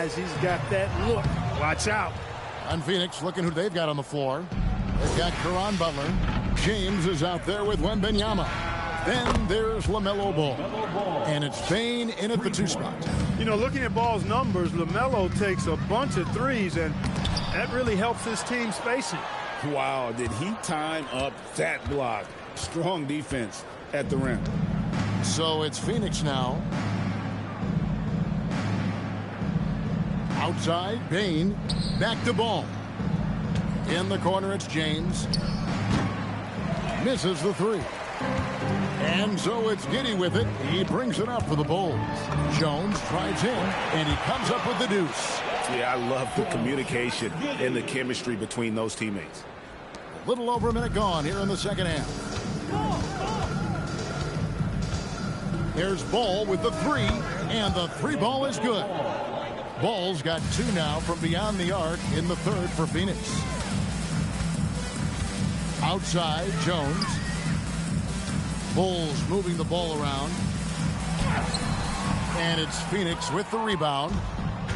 He's got that look. Watch out. And Phoenix looking who they've got on the floor. They've got Caron Butler. James is out there with Wembanyama. Then there's LaMelo Ball. And it's Bane in at the 2 spot. You know, looking at Ball's numbers, LaMelo takes a bunch of threes, and that really helps his team spacing. Wow, did he time up that block? Strong defense at the rim. So it's Phoenix now. Outside, Bane. Back to Ball. In the corner, it's James. Misses the 3. And so it's Giddey with it. He brings it up for the Bulls. Jones drives in, and he comes up with the deuce. Yeah, I love the communication and the chemistry between those teammates. A little over a minute gone here in the second half. There's Ball with the 3, and the 3 ball is good. Ball's got 2 now from beyond the arc in the 3rd for Phoenix. Outside, Jones. Bulls moving the ball around. And it's Phoenix with the rebound.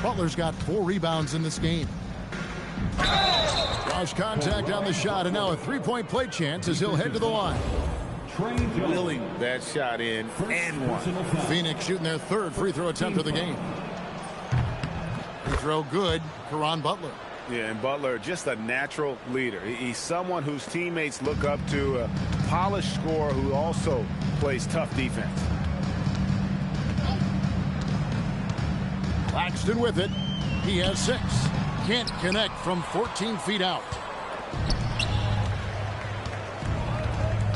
Butler's got 4 rebounds in this game. Cross contact on the shot, and now a 3-point play chance as he'll head to the line. Willing that shot in and one. Phoenix shooting their 3rd free throw attempt of the game. Free throw good. Caron Butler. Yeah, and Butler, just a natural leader. He's someone whose teammates look up to, a polished scorer who also plays tough defense. Claxton with it. He has 6. Can't connect from 14 feet out.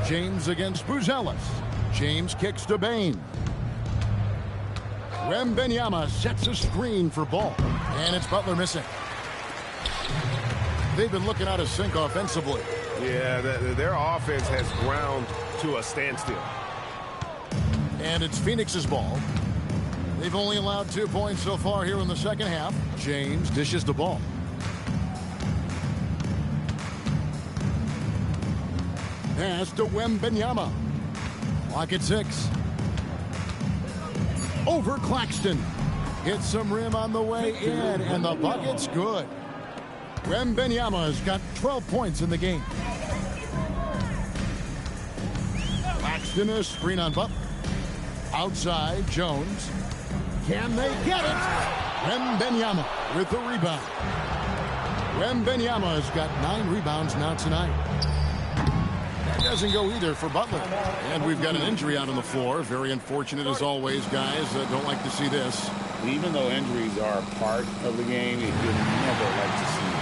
James against Buzelis. James kicks to Bane. Wembanyama sets a screen for Ball. And it's Butler missing. They've been looking out of sync offensively. Yeah, their offense has ground to a standstill. And it's Phoenix's ball. They've only allowed 2 points so far here in the second half. James dishes the ball. Pass to Wembanyama. Clock at 6. Over Claxton. Hits some rim on the way in, and the bucket's good. Wembanyama's got 12 points in the game. Claxton a screen on Butler. Outside, Jones. Can they get it? Wembanyama with the rebound. Wembanyama's got 9 rebounds now tonight. That doesn't go either for Butler. And we've got an injury out on the floor. Very unfortunate as always, guys. Don't like to see this. Even though injuries are a part of the game, you never like to see it.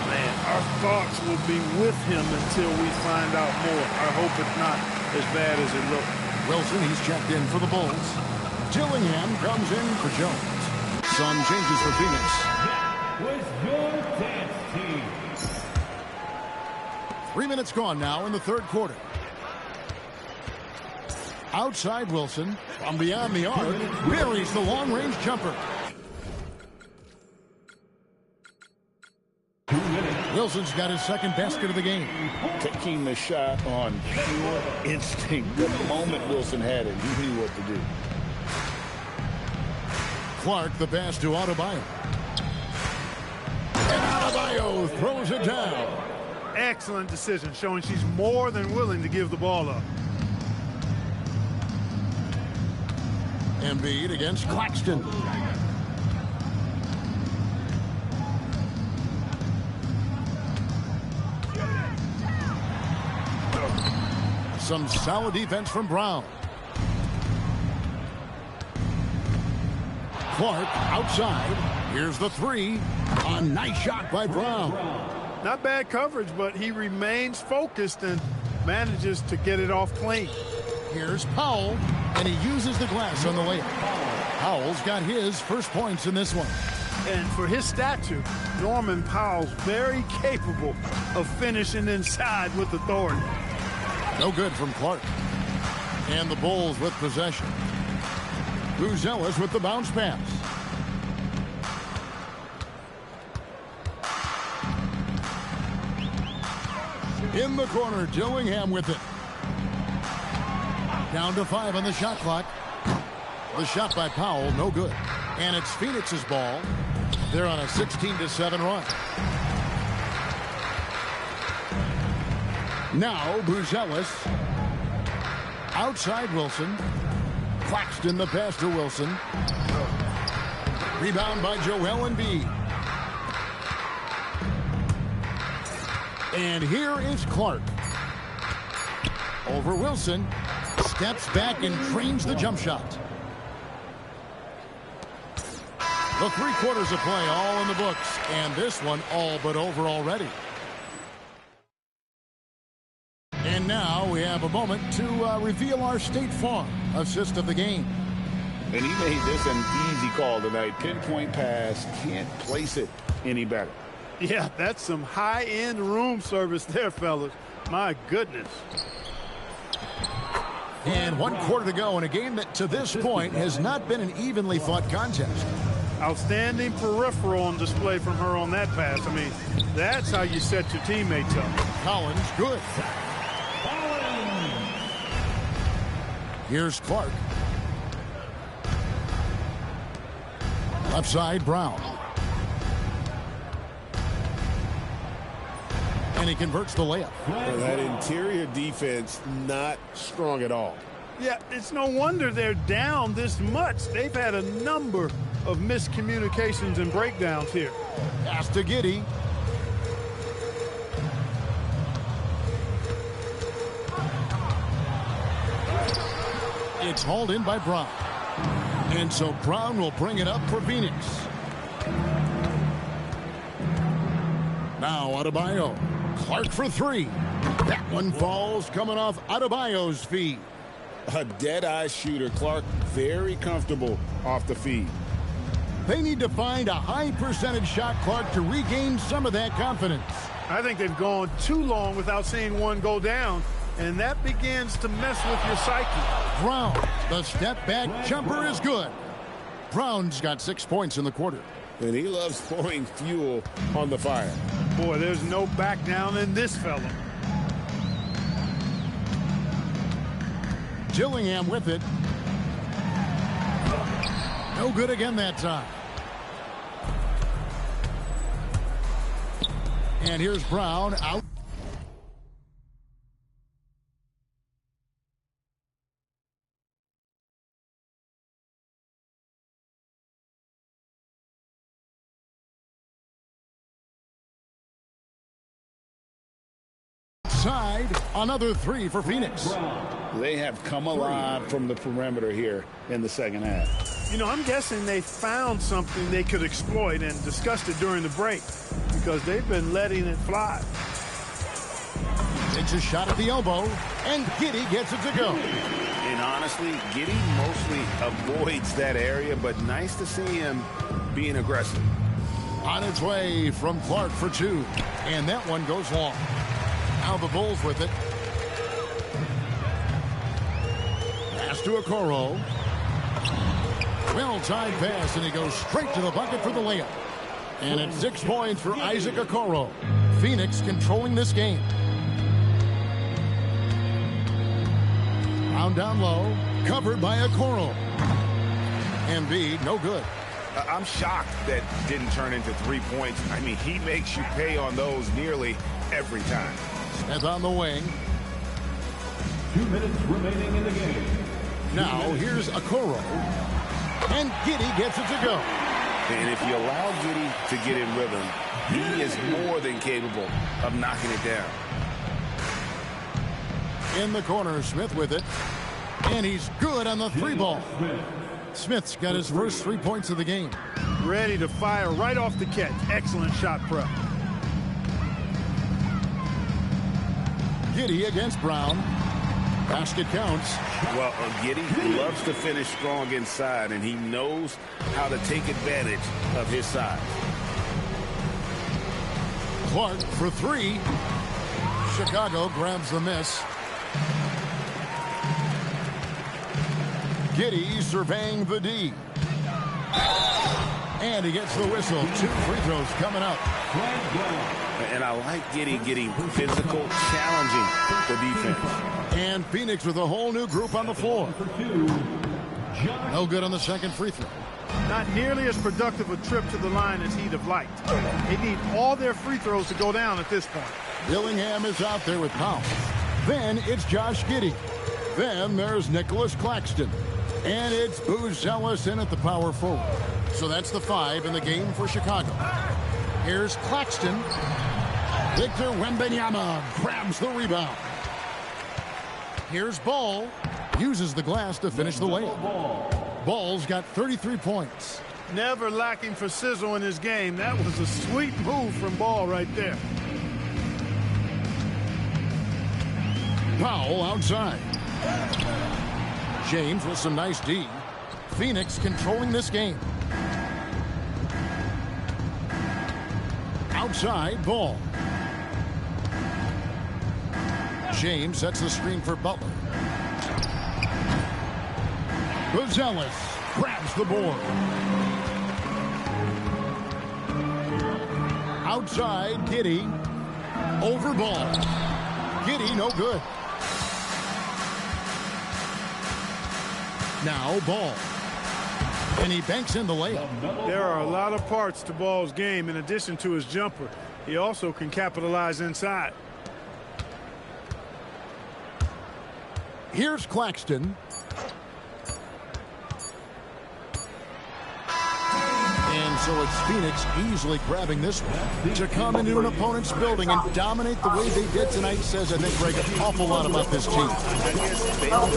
Man, our thoughts will be with him until we find out more. I hope it's not as bad as it looks. Wilson, he's checked in for the Bulls. Dillingham comes in for Jones. Some changes for Phoenix. That was your dance team. 3 minutes gone now in the 3rd quarter. Outside Wilson, from beyond the arc, buries the long-range jumper. Wilson's got his 2nd basket of the game. Taking the shot on pure instinct. The moment Wilson had it, he knew what to do. Clark, the pass to Adebayo. And Adebayo throws it down. Excellent decision, showing she's more than willing to give the ball up. Embiid against Claxton. Some solid defense from Brown. Clark outside. Here's the 3. A nice shot by Brown. Not bad coverage, but he remains focused and manages to get it off clean. Here's Powell, and he uses the glass on the layup. Powell's got his first points in this one. And for his stature, Norman Powell's very capable of finishing inside with authority. No good from Clark. And the Bulls with possession. Buzelis with the bounce pass. In the corner, Dillingham with it. Down to 5 on the shot clock. The shot by Powell, no good. And it's Phoenix's ball. They're on a 16-7 run. Now Buzelis. Outside Wilson. Claxton the pass to Wilson. Rebound by Joel Embiid. And here is Clark. Over Wilson. Steps back and trains the jump shot. The 3 quarters of play all in the books. And this one all but over already. And now we have a moment to reveal our State Farm assist of the game. And he made this an easy call tonight. Pinpoint pass. Can't place it any better. Yeah, that's some high-end room service there, fellas. My goodness. And 1 quarter to go in a game that to this point has not been an evenly fought contest. Outstanding peripheral on display from her on that pass. I mean, that's how you set your teammates up. Collins, good. Here's Clark. Left side, Brown. And he converts the layup. Well, that interior defense not strong at all. Yeah, it's no wonder they're down this much. They've had a number of miscommunications and breakdowns here. Pass to Giddey. It's hauled in by Brown. And so Brown will bring it up for Phoenix. Now Adebayo. Clark for 3. That one falls coming off Adebayo's feet. A dead-eye shooter. Clark very comfortable off the feed. They need to find a high percentage shot, Clark, to regain some of that confidence. I think they've gone too long without seeing one go down, and that begins to mess with your psyche. Brown, the step back jumper is good. Brown's got 6 points in the quarter. And he loves pouring fuel on the fire. Boy, there's no back down in this fella. Gillingham with it. No good again that time. And here's Brown out. Side, another 3 for Phoenix. They have come alive from the perimeter here in the second half. You know, I'm guessing they found something they could exploit and discussed it during the break because they've been letting it fly. Takes a shot at the elbow, and Giddey gets it to go. And honestly, Giddey mostly avoids that area, but nice to see him being aggressive. On its way from Clark for 2, and that one goes long. Now the Bulls with it. Pass to Okoro. Well-timed pass, and he goes straight to the bucket for the layup. And it's 6 points for Isaac Okoro. Phoenix controlling this game. Brown down low, covered by Okoro. Embiid, no good. I'm shocked that didn't turn into 3 points. I mean, he makes you pay on those nearly every time. Smith on the wing. 2 minutes remaining in the game. Now here's Okoro. And Giddey gets it to go. And if you allow Giddey to get in rhythm, he is more than capable of knocking it down. In the corner, Smith with it. And he's good on the 3-ball. Smith's got his first 3 points of the game. Ready to fire right off the catch. Excellent shot prep. Giddey against Brown. Basket counts. Well, Giddey loves to finish strong inside, and he knows how to take advantage of his size. Clark for 3. Chicago grabs the miss. Giddey surveying the D. And he gets the whistle. 2 free throws coming up. And I like Giddey getting physical, challenging the defense. And Phoenix with a whole new group on the floor. No good on the second free throw. Not nearly as productive a trip to the line as he'd have liked. They need all their free throws to go down at this point. Dillingham is out there with Powell. Then it's Josh Giddey. Then there's Nicholas Claxton. And it's Booz Ellis in at the power forward. So that's the 5 in the game for Chicago. Here's Claxton. Victor Wembanyama grabs the rebound. Here's Ball. Uses the glass to finish the layup. Ball's got 33 points. Never lacking for sizzle in his game. That was a sweet move from Ball right there. Powell outside. James with some nice D. Phoenix controlling this game. Outside, Ball. James sets the screen for Butler. Booz Ellis grabs the board. Outside, Giddey. Over Ball. Giddey, no good. Now Ball. And he banks in the layup. There are a lot of parts to Ball's game in addition to his jumper. He also can capitalize inside. Here's Claxton. And so it's Phoenix easily grabbing this one. To come into an opponent's building and dominate the way they did tonight says, I think, Greg, an awful lot about this team. Well,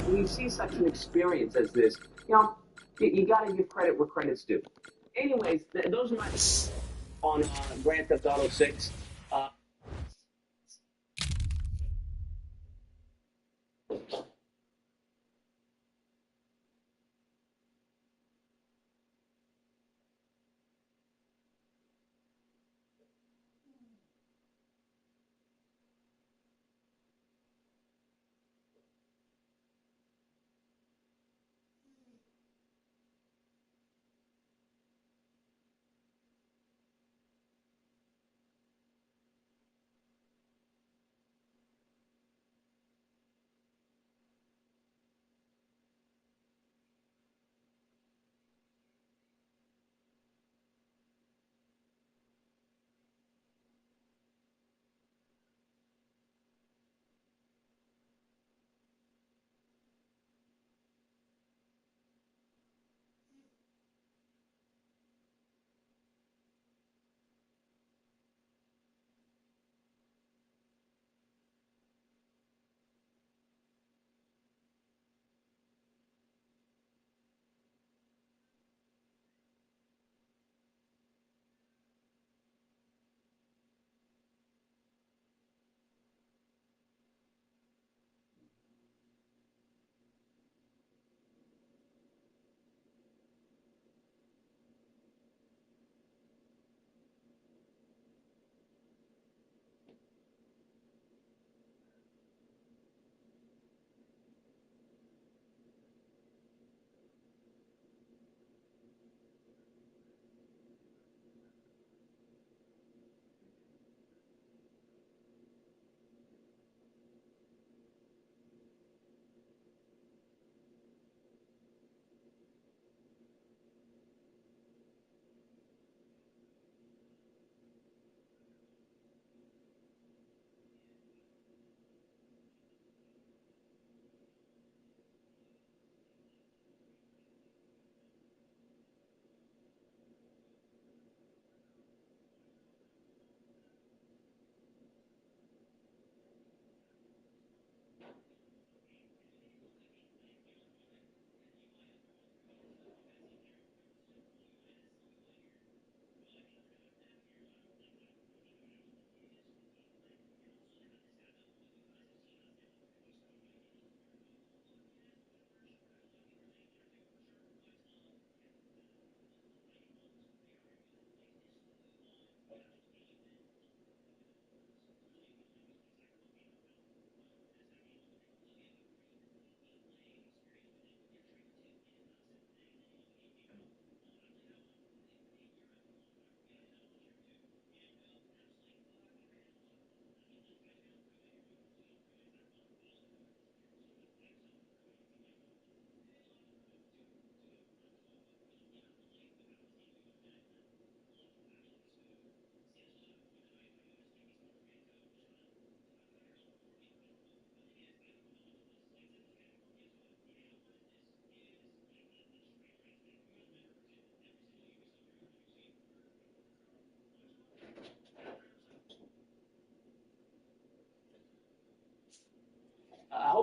when you see such an experience as this, you got to give credit where credit's due. Anyways, those are my on Grand Theft Auto 6.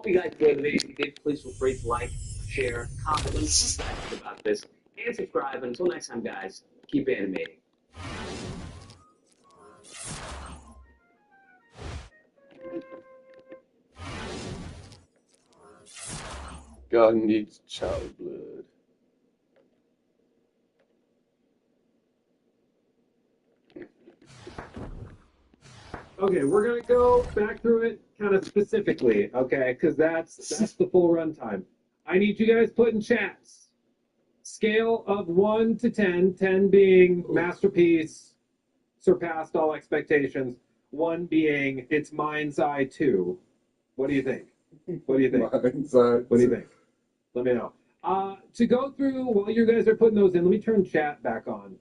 hope you guys enjoyed the video. If you did, please feel free to like, share, comment, let me know what you think about this, and subscribe. And until next time, guys, keep animating. God needs child blood. Okay, we're gonna go back through it kind of specifically, okay? Because that's the full runtime. I need you guys put in chats. Scale of 1 to 10, 10 being masterpiece, surpassed all expectations, 1 being it's mind's eye 2. What do you think? What do you think? Mind's eye. What do you think? Let me know. To go through, while you guys are putting those in, let me turn chat back on.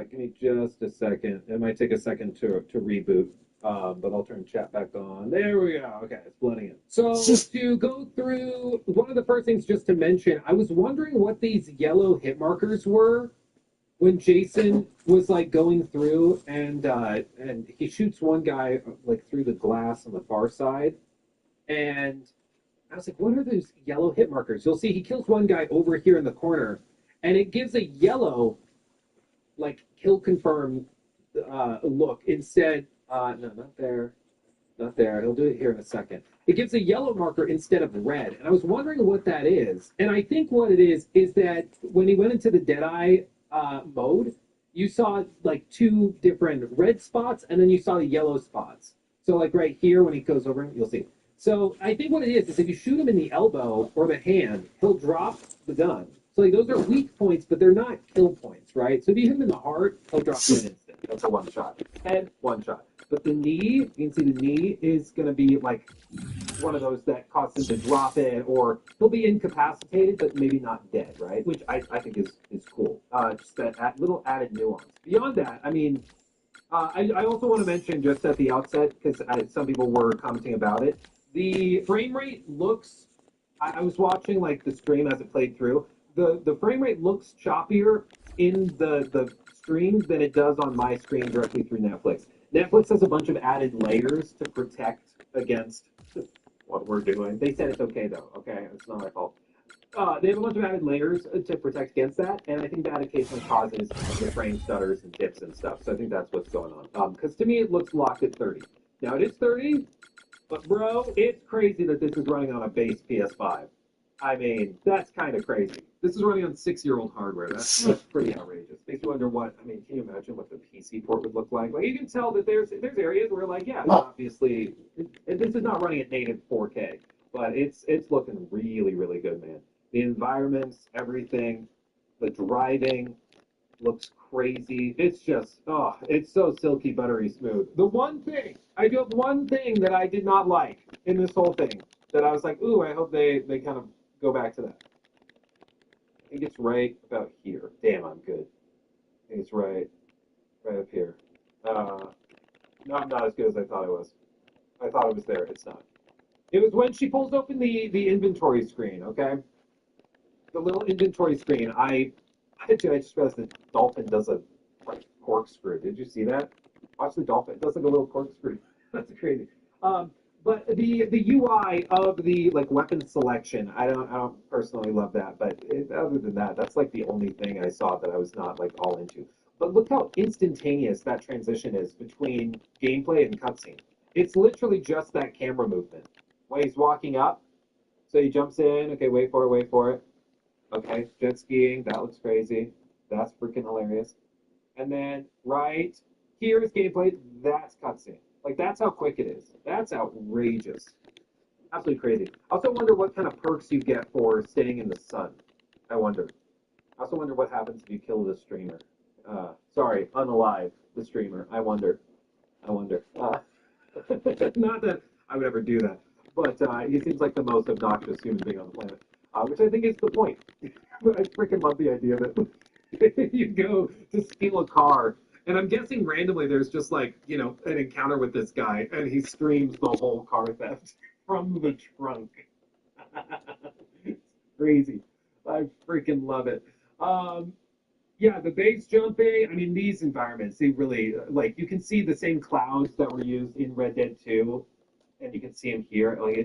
Give me just a second. It might take a second to reboot, but I'll turn chat back on. There we go. Okay, it's blending in. So to go through, one of the first things just to mention, I was wondering what these yellow hit markers were when Jason was like going through and he shoots one guy like through the glass on the far side, and I was like, what are those yellow hit markers? You'll see he kills one guy over here in the corner, and it gives a yellow, like, kill confirm look. Instead, no, not there. Not there. He'll do it here in a second. It gives a yellow marker instead of red. And I was wondering what that is. And I think what it is that when he went into the Deadeye mode, you saw, like, 2 different red spots, and then you saw the yellow spots. So, like, right here, when he goes over, you'll see. So I think what it is if you shoot him in the elbow or the hand, he'll drop the gun. So like those are weak points, but they're not kill points, right? So if you hit him in the heart, he'll drop in an instant. That's a 1 shot. Head, 1 shot. But the knee, you can see the knee is going to be like one of those that causes him to drop in, or he'll be incapacitated, but maybe not dead, right? Which I think is cool. Just that little added nuance. Beyond that, I mean, I also want to mention just at the outset, because some people were commenting about it, the frame rate looks, I was watching like the stream as it played through, the frame rate looks choppier in the stream than it does on my screen directly through Netflix. Netflix has a bunch of added layers to protect against what we're doing. They said it's okay though, okay? It's not my fault. They have a bunch of added layers to protect against that, and I think that occasionally causes the frame stutters and dips and stuff, so I think that's what's going on. Because to me it looks locked at 30. Now it is 30, but bro, it's crazy that this is running on a base PS5. I mean, that's kind of crazy. This is running on 6-year-old hardware. That's pretty outrageous. Makes you wonder what, I mean, can you imagine what the PC port would look like? Like, you can tell that there's areas where, like, yeah, obviously, this is not running at native 4K, but it's looking really, really good, man. The environments, everything, the driving looks crazy. It's just, oh, it's so silky, buttery smooth. I do have one thing that I did not like in this whole thing that I was like, ooh, I hope they kind of go back to that. I think it's right about here. Damn, I'm good. I think it's right up here. No, I'm not as good as I thought it was. I thought it was there. It's not. It was when she pulls open the inventory screen, okay? The little inventory screen. I just realized the dolphin does a like corkscrew. Did you see that? Watch the dolphin. It does like a little corkscrew. That's crazy. But the UI of the like weapon selection, I don't personally love that. But other than that, that's like the only thing I saw that I was not like all into. But look how instantaneous that transition is between gameplay and cutscene. It's literally just that camera movement. When he's walking up, so he jumps in. Okay, wait for it. Okay, jet skiing. That looks crazy. That's freaking hilarious. And then right here is gameplay. That's cutscene. Like, that's how quick it is. That's outrageous. Absolutely crazy. I also wonder what kind of perks you get for staying in the sun. I wonder. I also wonder what happens if you kill the streamer. Sorry, unalive the streamer. I wonder. Not that I would ever do that, but he seems like the most obnoxious human being on the planet, which I think is the point. I freaking love the idea that you go to steal a car, and I'm guessing randomly there's just like, you know, an encounter with this guy, and he streams the whole car theft from the trunk. It's crazy. I freaking love it. Yeah, the base jumping, I mean, these environments, they really, like, you can see the same clouds that were used in Red Dead 2, and you can see them here. Like,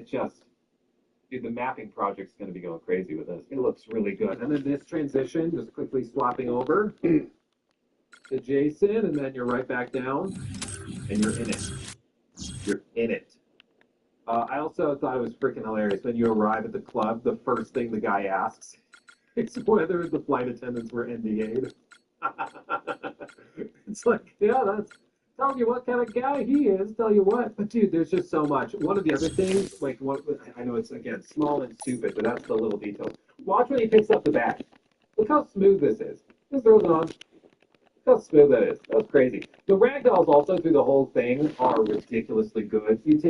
Dude, the mapping project's going to be going crazy with this. It looks really good. And then this transition, just quickly swapping over to Jason, and then you're right back down, and you're in it. You're in it. I also thought it was freaking hilarious. When you arrive at the club, the first thing the guy asks is whether the flight attendants were NDA'd. It's like, yeah, that's telling you what kind of guy he is, tell you what. But dude, there's just so much. One of the other things, like what I know it's again small and stupid, but that's the little details. Watch when he picks up the bag. Look how smooth this is. Just throws it on. Look how smooth that is. That's crazy. The ragdolls also through the whole thing are ridiculously good. You take